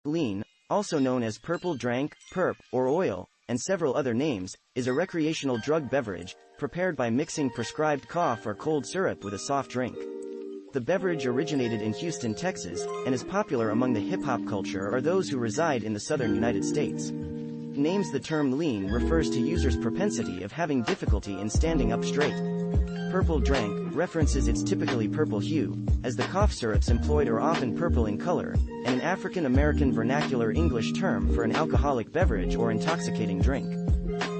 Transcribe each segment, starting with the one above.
Lean, also known as purple drank, perp, or oil, and several other names, is a recreational drug beverage, prepared by mixing prescribed cough or cold syrup with a soft drink. The beverage originated in Houston, Texas, and is popular among the hip-hop culture or those who reside in the southern United States. Names. The term lean refers to users' propensity of having difficulty in standing up straight. Purple drank references its typically purple hue, as the cough syrups employed are often purple in color, and an African American vernacular English term for an alcoholic beverage or intoxicating drink.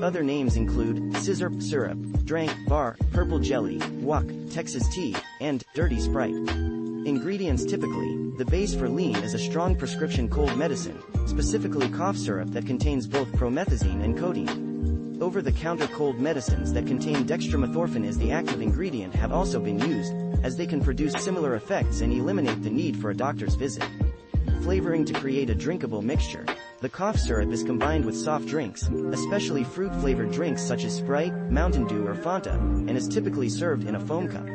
Other names include scissor syrup, drank, bar, purple jelly, wok, Texas tea, and dirty Sprite. Ingredients. Typically, the base for lean is a strong prescription cold medicine, specifically cough syrup that contains both promethazine and codeine. Over-the-counter cold medicines that contain dextromethorphan as the active ingredient have also been used, as they can produce similar effects and eliminate the need for a doctor's visit. Flavoring. To create a drinkable mixture, the cough syrup is combined with soft drinks, especially fruit-flavored drinks such as Sprite, Mountain Dew or Fanta, and is typically served in a foam cup.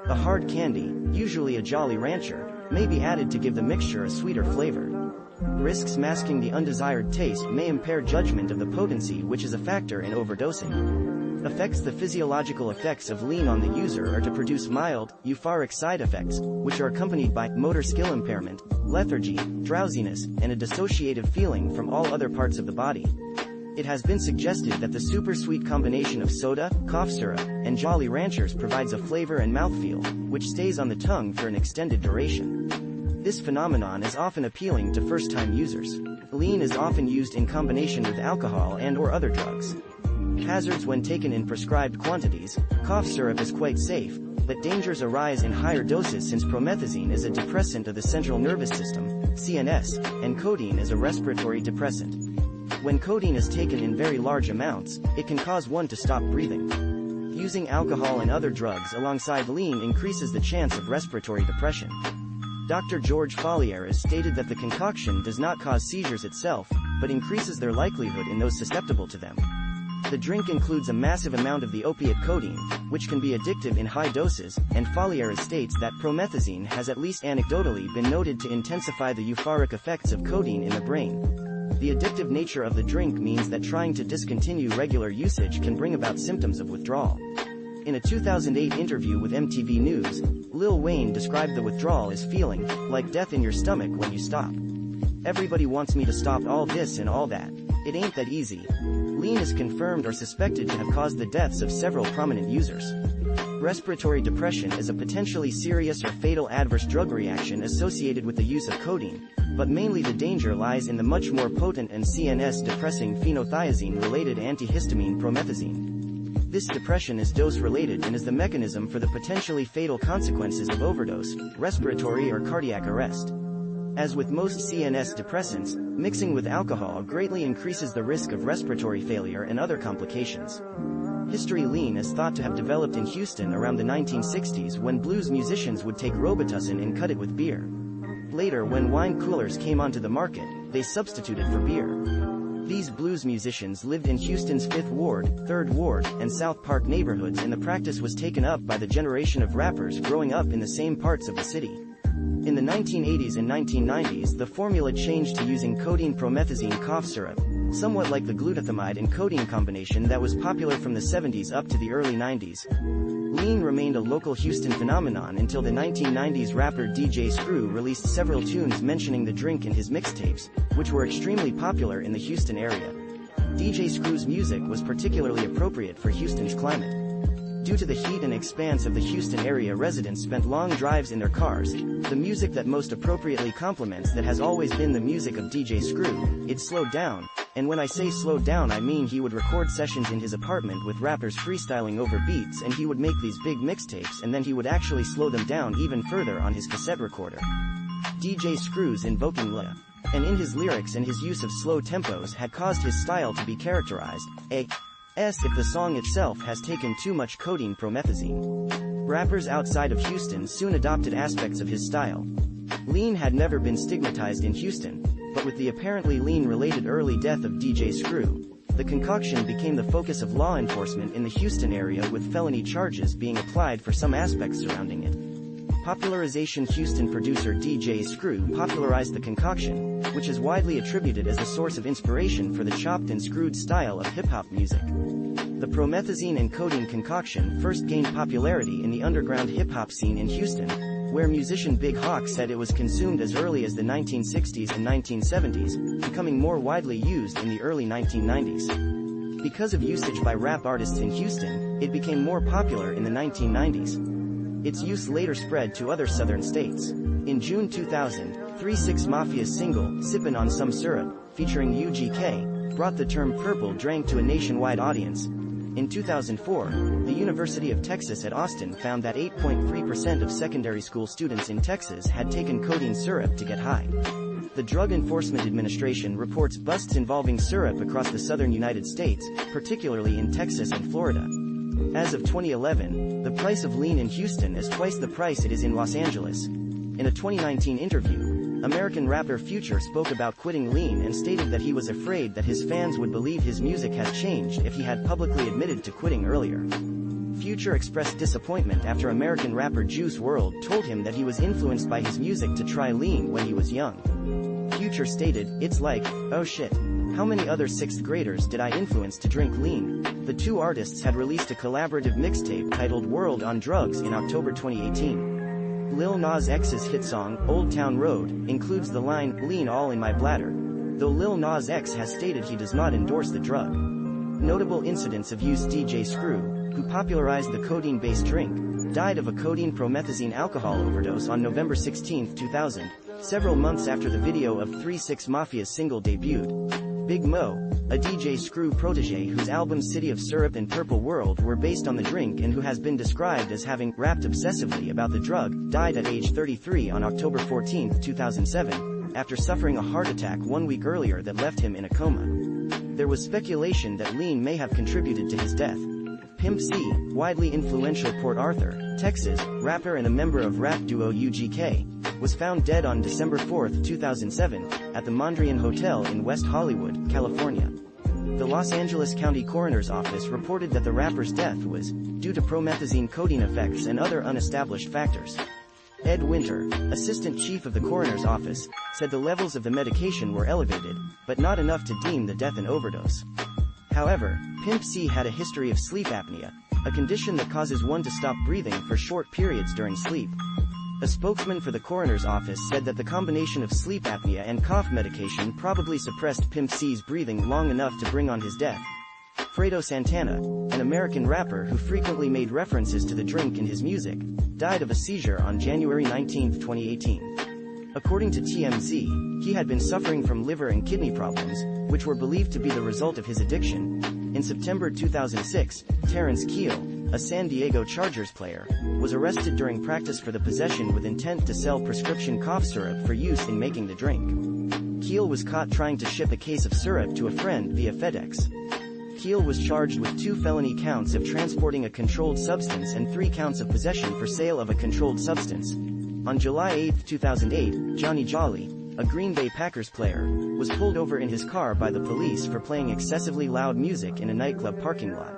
A hard candy, usually a Jolly Rancher, may be added to give the mixture a sweeter flavor. Risks. Masking the undesired taste may impair judgment of the potency, which is a factor in overdosing. Effects. The physiological effects of lean on the user are to produce mild, euphoric side effects, which are accompanied by motor skill impairment, lethargy, drowsiness, and a dissociative feeling from all other parts of the body. It has been suggested that the super sweet combination of soda, cough syrup, and Jolly Ranchers provides a flavor and mouthfeel, which stays on the tongue for an extended duration. This phenomenon is often appealing to first-time users. Lean is often used in combination with alcohol and/or other drugs. Hazards. When taken in prescribed quantities, cough syrup is quite safe, but dangers arise in higher doses since promethazine is a depressant of the central nervous system, CNS, and codeine is a respiratory depressant. When codeine is taken in very large amounts, it can cause one to stop breathing. Using alcohol and other drugs alongside lean increases the chance of respiratory depression. Dr. George Follier has stated that the concoction does not cause seizures itself, but increases their likelihood in those susceptible to them. The drink includes a massive amount of the opiate codeine, which can be addictive in high doses, and Follier states that promethazine has at least anecdotally been noted to intensify the euphoric effects of codeine in the brain. The addictive nature of the drink means that trying to discontinue regular usage can bring about symptoms of withdrawal. In a 2008 interview with MTV News, Lil Wayne described the withdrawal as feeling like death in your stomach when you stop. Everybody wants me to stop all this and all that. It ain't that easy. Lean is confirmed or suspected to have caused the deaths of several prominent users. Respiratory depression is a potentially serious or fatal adverse drug reaction associated with the use of codeine, but mainly the danger lies in the much more potent and CNS-depressing phenothiazine-related antihistamine promethazine. This depression is dose-related and is the mechanism for the potentially fatal consequences of overdose, respiratory or cardiac arrest. As with most CNS depressants, mixing with alcohol greatly increases the risk of respiratory failure and other complications. History. Lean is thought to have developed in Houston around the 1960s when blues musicians would take Robitussin and cut it with beer. Later, when wine coolers came onto the market, they substituted for beer. These blues musicians lived in Houston's 5th Ward, 3rd Ward, and South Park neighborhoods, and the practice was taken up by the generation of rappers growing up in the same parts of the city. In the 1980s and 1990s, the formula changed to using codeine promethazine cough syrup, somewhat like the glutathamide and codeine combination that was popular from the 70s up to the early 90s. Lean remained a local Houston phenomenon until the 1990s. Rapper DJ Screw released several tunes mentioning the drink in his mixtapes, which were extremely popular in the Houston area. DJ Screw's music was particularly appropriate for Houston's climate. Due to the heat and expanse of the Houston area, residents spent long drives in their cars. The music that most appropriately complements that has always been the music of DJ Screw. It slowed down, and when I say slowed down I mean he would record sessions in his apartment with rappers freestyling over beats, and he would make these big mixtapes and then he would actually slow them down even further on his cassette recorder. DJ Screw's invoking La and in his lyrics and his use of slow tempos had caused his style to be characterized as if the song itself has taken too much codeine promethazine. Rappers outside of Houston soon adopted aspects of his style. Lean had never been stigmatized in Houston, but with the apparently lean-related early death of DJ Screw, the concoction became the focus of law enforcement in the Houston area, with felony charges being applied for some aspects surrounding it. Popularization Houston producer DJ Screw popularized the concoction, which is widely attributed as the source of inspiration for the chopped and screwed style of hip-hop music. The promethazine and codeine concoction first gained popularity in the underground hip-hop scene in Houston, where musician Big Hawk said it was consumed as early as the 1960s and 1970s, becoming more widely used in the early 1990s. Because of usage by rap artists in Houston, it became more popular in the 1990s. Its use later spread to other southern states. In June 2000, 3 6 Mafia's single, Sippin' on Some Syrup, featuring UGK, brought the term purple drank to a nationwide audience. In 2004, the University of Texas at Austin found that 8.3% of secondary school students in Texas had taken codeine syrup to get high. The Drug Enforcement Administration reports busts involving syrup across the southern United States, particularly in Texas and Florida. As of 2011, the price of lean in Houston is twice the price it is in Los Angeles. In a 2019 interview, American rapper Future spoke about quitting lean and stated that he was afraid that his fans would believe his music has changed if he had publicly admitted to quitting earlier. Future expressed disappointment after American rapper Juice WRLD told him that he was influenced by his music to try lean when he was young. Future stated, "It's like, oh shit. How many other 6th graders did I influence to drink lean?" The two artists had released a collaborative mixtape titled World on Drugs in October 2018. Lil Nas X's hit song, Old Town Road, includes the line, "Lean all in my bladder," though Lil Nas X has stated he does not endorse the drug. Notable incidents of use: DJ Screw, who popularized the codeine-based drink, died of a codeine-promethazine alcohol overdose on November 16, 2000, several months after the video of 3 6 Mafia's single debuted. Big Mo, a DJ Screw protege whose albums City of Syrup and Purple World were based on the drink and who has been described as having rapped obsessively about the drug, died at age 33 on October 14, 2007, after suffering a heart attack 1 week earlier that left him in a coma. There was speculation that lean may have contributed to his death. Pimp C, widely influential Port Arthur, Texas, rapper and a member of rap duo UGK, was found dead on December 4, 2007, at the Mondrian Hotel in West Hollywood, California. The Los Angeles County Coroner's Office reported that the rapper's death was due to promethazine codeine effects and other unestablished factors. Ed Winter, assistant chief of the coroner's office, said the levels of the medication were elevated, but not enough to deem the death an overdose. However, Pimp C had a history of sleep apnea, a condition that causes one to stop breathing for short periods during sleep. A spokesman for the coroner's office said that the combination of sleep apnea and cough medication probably suppressed Pimp C's breathing long enough to bring on his death. Fredo Santana, an American rapper who frequently made references to the drink in his music, died of a seizure on January 19, 2018. According to TMZ, he had been suffering from liver and kidney problems, which were believed to be the result of his addiction. In September 2006, Terrence Keel, a San Diego Chargers player, was arrested during practice for the possession with intent to sell prescription cough syrup for use in making the drink. Keel was caught trying to ship a case of syrup to a friend via FedEx. Keel was charged with 2 felony counts of transporting a controlled substance and 3 counts of possession for sale of a controlled substance. On July 8, 2008, Johnny Jolly, a Green Bay Packers player, was pulled over in his car by the police for playing excessively loud music in a nightclub parking lot.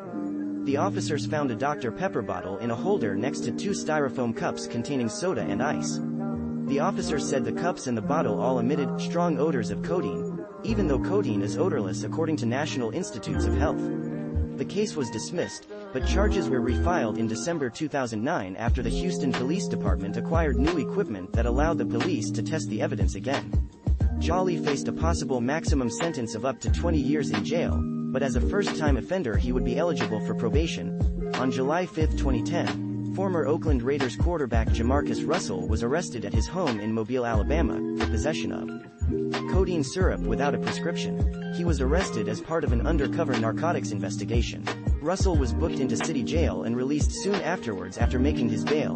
The officers found a Dr. Pepper bottle in a holder next to 2 styrofoam cups containing soda and ice. The officers said the cups and the bottle all emitted strong odors of codeine, even though codeine is odorless according to National Institutes of Health. The case was dismissed, but charges were refiled in December 2009 after the Houston Police Department acquired new equipment that allowed the police to test the evidence again. Jolly faced a possible maximum sentence of up to 20 years in jail, but as a first-time offender he would be eligible for probation. On July 5, 2010, former Oakland Raiders quarterback Jamarcus Russell was arrested at his home in Mobile, Alabama, for possession of codeine syrup without a prescription. He was arrested as part of an undercover narcotics investigation. Russell was booked into city jail and released soon afterwards after making his bail.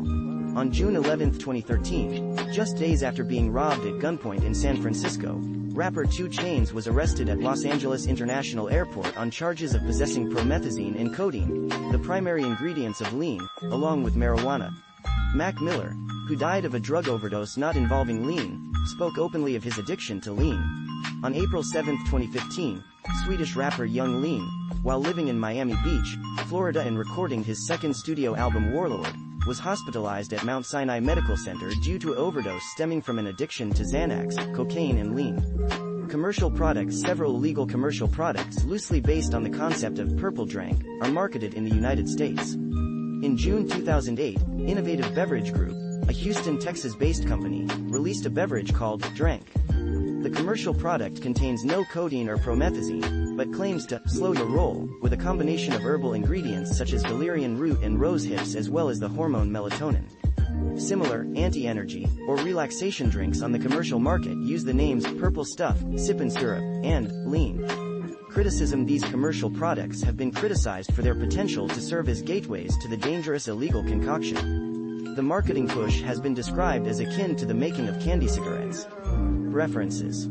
On June 11, 2013, just days after being robbed at gunpoint in San Francisco, rapper 2 Chainz was arrested at Los Angeles International Airport on charges of possessing promethazine and codeine, the primary ingredients of lean, along with marijuana. Mac Miller, who died of a drug overdose not involving lean, spoke openly of his addiction to lean. On April 7, 2015, Swedish rapper Young Lean, while living in Miami Beach, Florida and recording his second studio album Warlord, was hospitalized at Mount Sinai Medical Center due to an overdose stemming from an addiction to Xanax, cocaine and lean. Commercial products. Several illegal commercial products loosely based on the concept of purple drank are marketed in the United States. In June 2008, Innovative Beverage Group, a Houston, Texas-based company, released a beverage called Drank. The commercial product contains no codeine or promethazine, but claims to slow your roll with a combination of herbal ingredients such as valerian root and rose hips as well as the hormone melatonin. Similar, anti-energy, or relaxation drinks on the commercial market use the names Purple Stuff, Sippin' Syrup, and Lean. Criticism. These commercial products have been criticized for their potential to serve as gateways to the dangerous illegal concoction. The marketing push has been described as akin to the making of candy cigarettes. References.